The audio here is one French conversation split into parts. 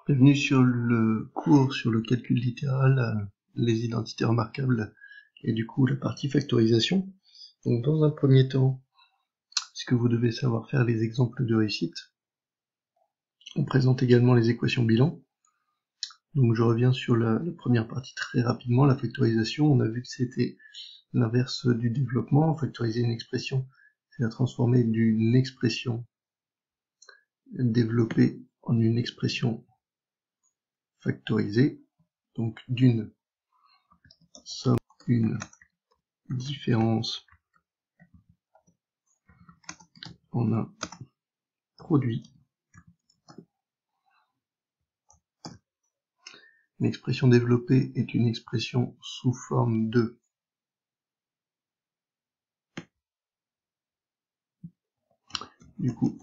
Bienvenue sur le cours sur le calcul littéral, les identités remarquables et du coup la partie factorisation. Donc dans un premier temps, puisque vous devez savoir faire les exemples de réussite, on présente également les équations bilan. Donc je reviens sur la première partie très rapidement, la factorisation. On a vu que c'était l'inverse du développement. Factoriser une expression, c'est la transformer d'une expression développée en une expression factorisée, donc d'une somme, une différence en un produit. Une expression développée est une expression sous forme de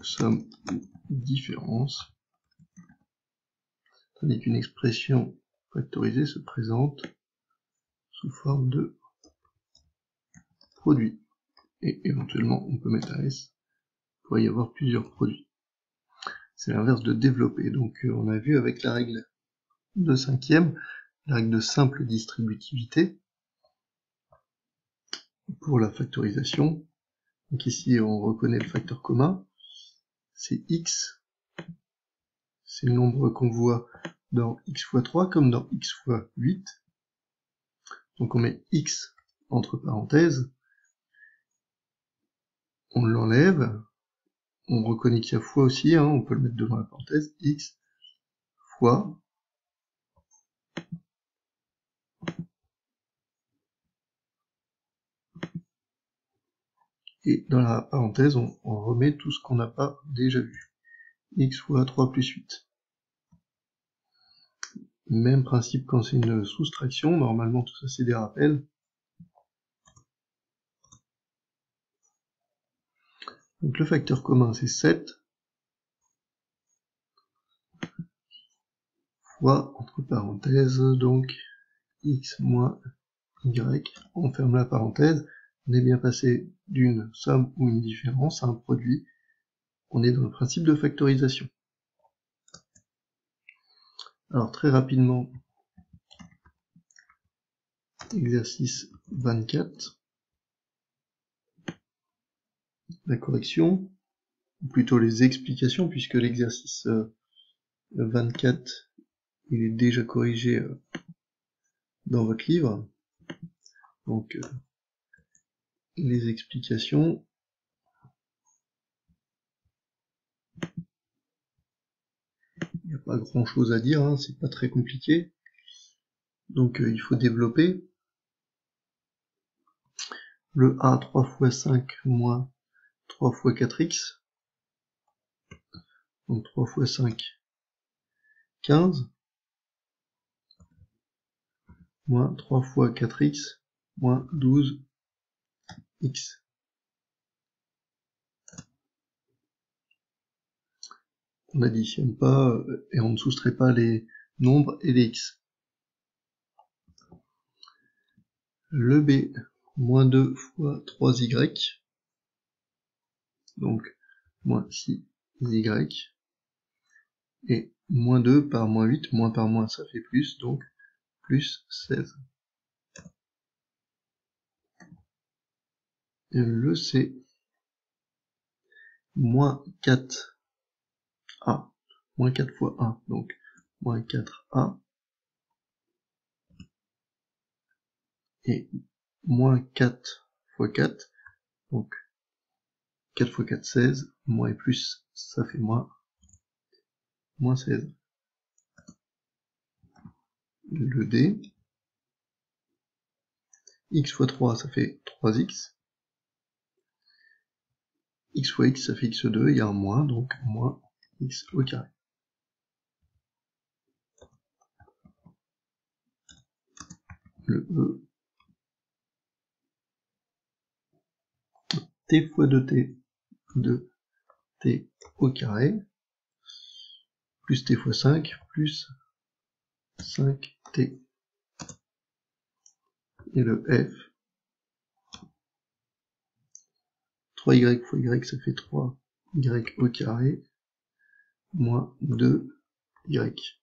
somme différence, tandis qu'une expression factorisée se présente sous forme de produit. Et éventuellement, on peut mettre un S, il pourrait y avoir plusieurs produits. C'est l'inverse de développer. Donc on a vu avec la règle de cinquième, la règle de simple distributivité pour la factorisation. Donc ici, on reconnaît le facteur commun, c'est x, c'est le nombre qu'on voit dans x fois 3 comme dans x fois 8. Donc on met x entre parenthèses, on l'enlève, on reconnaît qu'il y a fois aussi, on peut le mettre devant la parenthèse, x fois, et dans la parenthèse, on remet tout ce qu'on n'a pas déjà vu, x fois 3 plus 8. Même principe quand c'est une soustraction, normalement tout ça c'est des rappels. Donc le facteur commun c'est 7, fois, entre parenthèses, donc x moins y, on ferme la parenthèse, on est bien passé d'une somme ou une différence à un produit, on est dans le principe de factorisation. Alors très rapidement, exercice 24, la correction, ou plutôt les explications, puisque l'exercice 24, il est déjà corrigé dans votre livre. Donc les explications, il n'y a pas grand chose à dire, c'est pas très compliqué. Donc il faut développer le a 3 fois 5 moins 3 fois 4x, donc 3 fois 5, 15, moins 3 fois 4x, moins 12x. On n'additionne pas et on ne soustrait pas les nombres et les x. Le b, moins 2 fois 3y, donc moins 6y, et moins 2 par moins 8, moins par moins ça fait plus, donc plus 16. Et le c, moins 4a, moins 4 fois 1, donc moins 4a, et moins 4 fois 4, donc 4 fois 4, 16, moins et plus, ça fait moins 16. Le d, x fois 3, ça fait 3x, x fois x, ça fait x2, il y a un moins, donc moins x au carré. Le e, t fois 2t, 2t au carré, plus t fois 5, plus 5t. Et le f, 3y fois y, ça fait 3y au carré, moins 2y.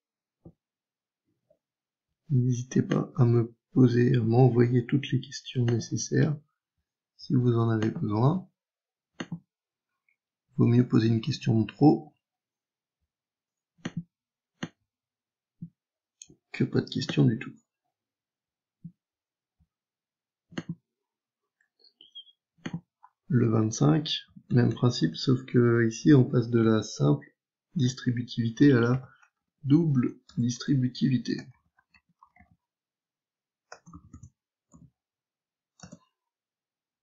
N'hésitez pas à me poser, à m'envoyer toutes les questions nécessaires si vous en avez besoin. Vaut mieux poser une question de trop que pas de question du tout. Le 25, même principe, sauf que ici on passe de la simple distributivité à la double distributivité.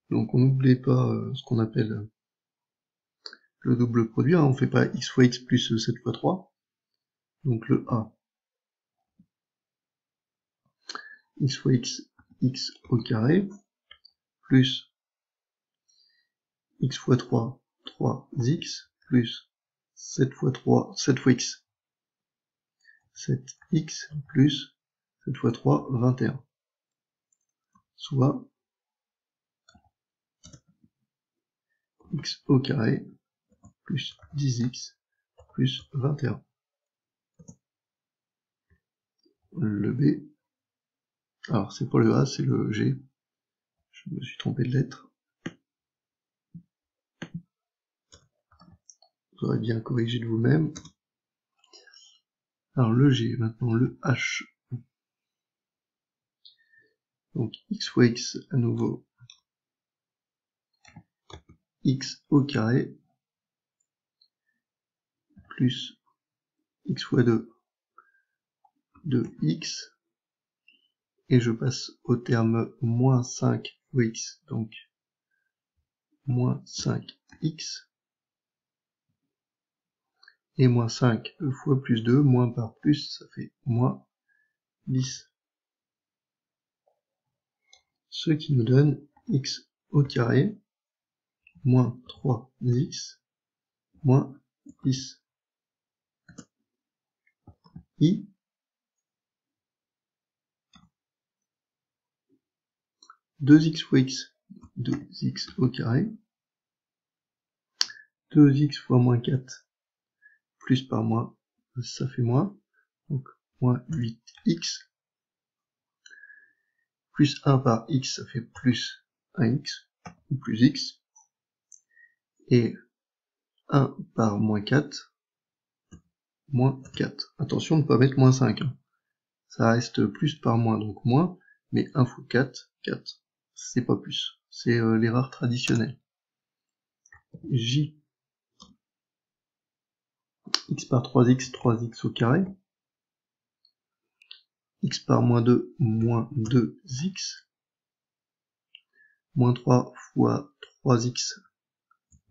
Donc on n'oublie pas ce qu'on appelle le double produit, hein. On fait pas x fois x plus 7 fois 3, donc le A, x fois x, x au carré, plus x fois 3, 3x, plus 7 fois 3, 7 fois x, 7x, plus 7 fois 3, 21, soit x au carré, plus 10x, plus 21. Le B, alors c'est pas le A, c'est le G, je me suis trompé de lettre. Vous aurez bien corrigé de vous-même. Alors le G, maintenant le H. Donc x fois x à nouveau, x au carré, plus x fois 2, 2x, et je passe au terme moins 5 fois x, donc moins 5x, et moins 5 fois plus 2, moins par plus, ça fait moins 10. Ce qui nous donne x au carré, moins 3x, moins 10. I, 2x fois x, 2x au carré, 2x fois moins 4, plus par moins, ça fait moins, donc moins 8x, plus 1 par x, ça fait plus 1x, ou plus x, et 1 par moins 4, moins 4. Attention de ne pas mettre moins 5, hein. Ça reste plus par moins, donc moins, mais 1 fois 4, 4. C'est pas plus, c'est l'erreur traditionnelle. J, x par 3x, 3x au carré, x par moins 2, moins 2x, moins 3 fois 3x,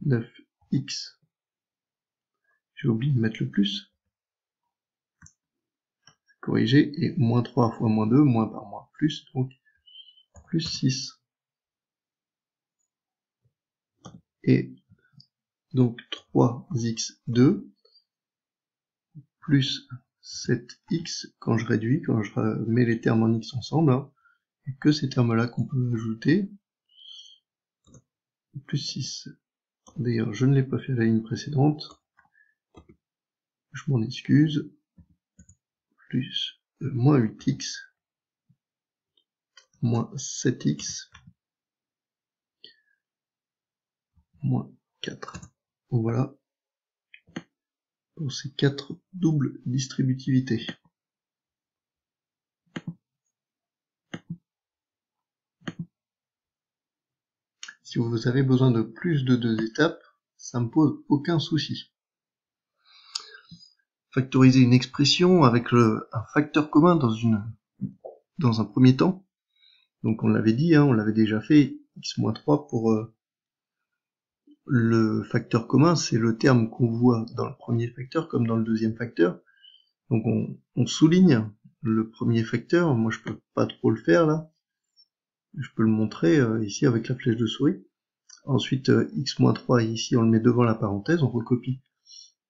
9x, j'ai oublié de mettre le plus, corrigé, et moins 3 fois moins 2, moins par moins, plus, donc plus 6. Et donc 3x2, plus 7x, quand je réduis, quand je mets les termes en x ensemble, hein, et que ces termes-là qu'on peut ajouter, plus 6. D'ailleurs, je ne l'ai pas fait à la ligne précédente, je m'en excuse, plus moins 8x, moins 7x, moins 4. Voilà pour ces 4 doubles distributivités. Si vous avez besoin de plus de 2 étapes, ça me pose aucun souci. Factoriser une expression avec un facteur commun dans un premier temps. Donc on l'avait dit, hein, on l'avait déjà fait, x-3 pour le facteur commun, c'est le terme qu'on voit dans le premier facteur comme dans le deuxième facteur. Donc on souligne le premier facteur, moi je peux pas trop le faire là, je peux le montrer ici avec la flèche de souris. Ensuite x-3 ici on le met devant la parenthèse, on recopie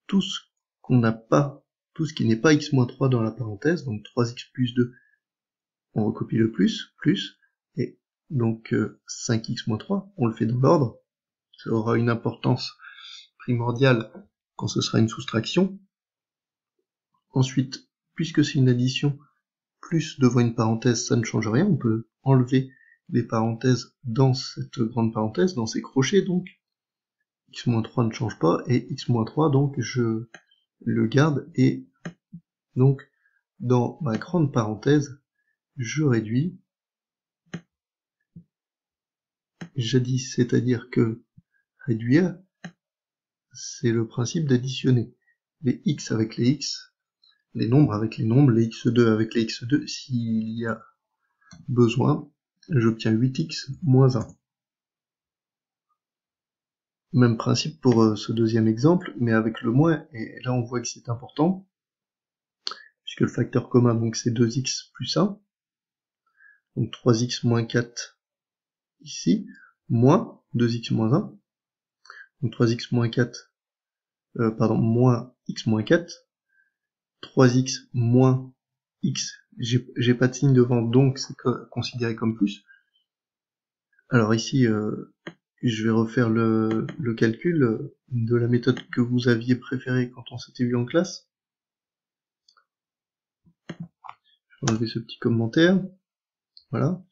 tout ce qu'on n'a pas, tout ce qui n'est pas x-3 dans la parenthèse, donc 3x plus 2, on recopie le plus, et donc 5x-3, on le fait dans l'ordre, ça aura une importance primordiale quand ce sera une soustraction. Ensuite, puisque c'est une addition, plus devant une parenthèse, ça ne change rien. On peut enlever les parenthèses dans cette grande parenthèse, dans ces crochets donc. x-3 ne change pas, et x-3 donc je le garde, et donc dans ma grande parenthèse, je réduis jadis, c'est-à-dire que réduire, c'est le principe d'additionner les x avec les x, les nombres avec les nombres, les x2 avec les x2, s'il y a besoin, j'obtiens 8x moins 1. Même principe pour ce deuxième exemple, mais avec le moins, et là on voit que c'est important, puisque le facteur commun, donc c'est 2x plus 1, donc 3x moins 4 ici, moins 2x moins 1, donc 3x moins 4, moins x moins 4, 3x moins x, j'ai pas de signe devant, donc c'est considéré comme plus. Alors ici, je vais refaire le calcul de la méthode que vous aviez préférée quand on s'était vu en classe. Je vais enlever ce petit commentaire. Voilà.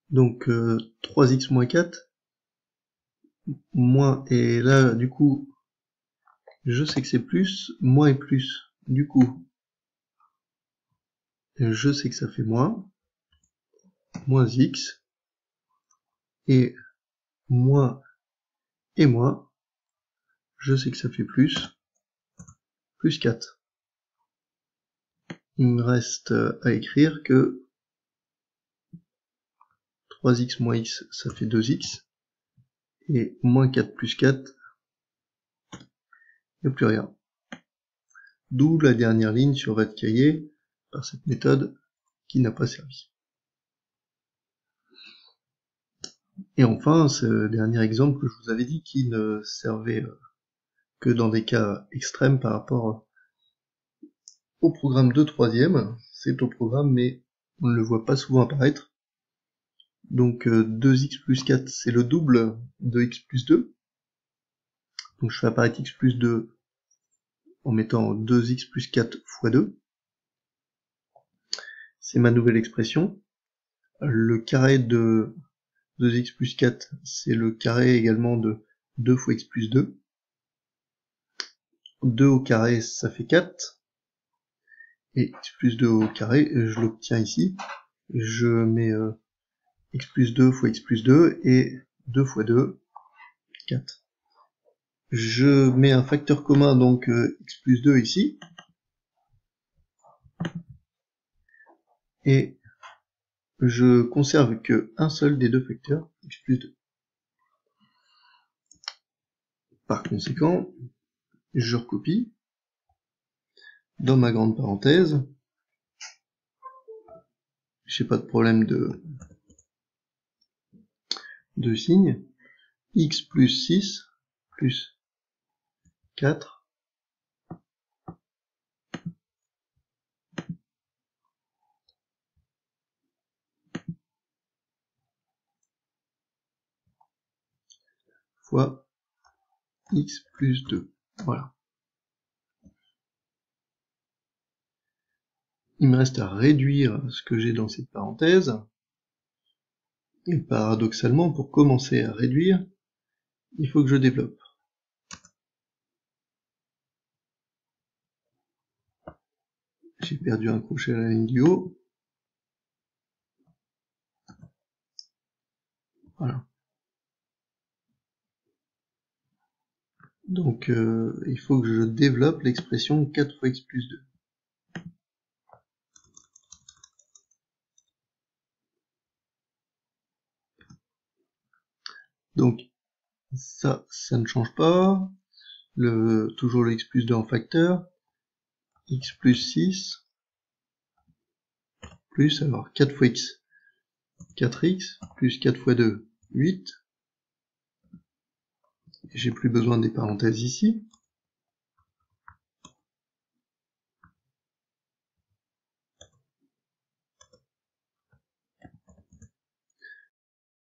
Donc 3x moins 4, moins, et là du coup, je sais que c'est plus, moins et plus, du coup, je sais que ça fait moins x, et moins et moins, je sais que ça fait plus 4. Il me reste à écrire que 3x moins x, ça fait 2x, et moins 4 plus 4, il n'y a plus rien. D'où la dernière ligne sur votre cahier, par cette méthode qui n'a pas servi. Et enfin, ce dernier exemple que je vous avais dit qui ne servait que dans des cas extrêmes par rapport au programme de troisième, c'est au programme mais on ne le voit pas souvent apparaître. Donc 2x plus 4 c'est le double de x plus 2. Donc je fais apparaître x plus 2 en mettant 2x plus 4 fois 2. C'est ma nouvelle expression. Le carré de 2x plus 4 c'est le carré également de 2 fois x plus 2. 2 au carré ça fait 4. Et x plus 2 au carré, je l'obtiens ici. Je mets x plus 2 fois x plus 2 et 2 fois 2, 4. Je mets un facteur commun, donc x plus 2 ici. Et je conserve que un seul des deux facteurs, x plus 2. Par conséquent, je recopie dans ma grande parenthèse. J'ai pas de problème de signe. X plus 6 plus 4 fois x plus 2. Voilà. Il me reste à réduire ce que j'ai dans cette parenthèse. Et paradoxalement, pour commencer à réduire, il faut que je développe. J'ai perdu un crochet à la ligne du haut. Voilà. Donc il faut que je développe l'expression 4 fois x plus 2. Donc ça ne change pas. Toujours le x plus 2 en facteur. X plus 6 plus, alors 4 fois x, 4x, plus 4 fois 2, 8. J'ai plus besoin des parenthèses ici.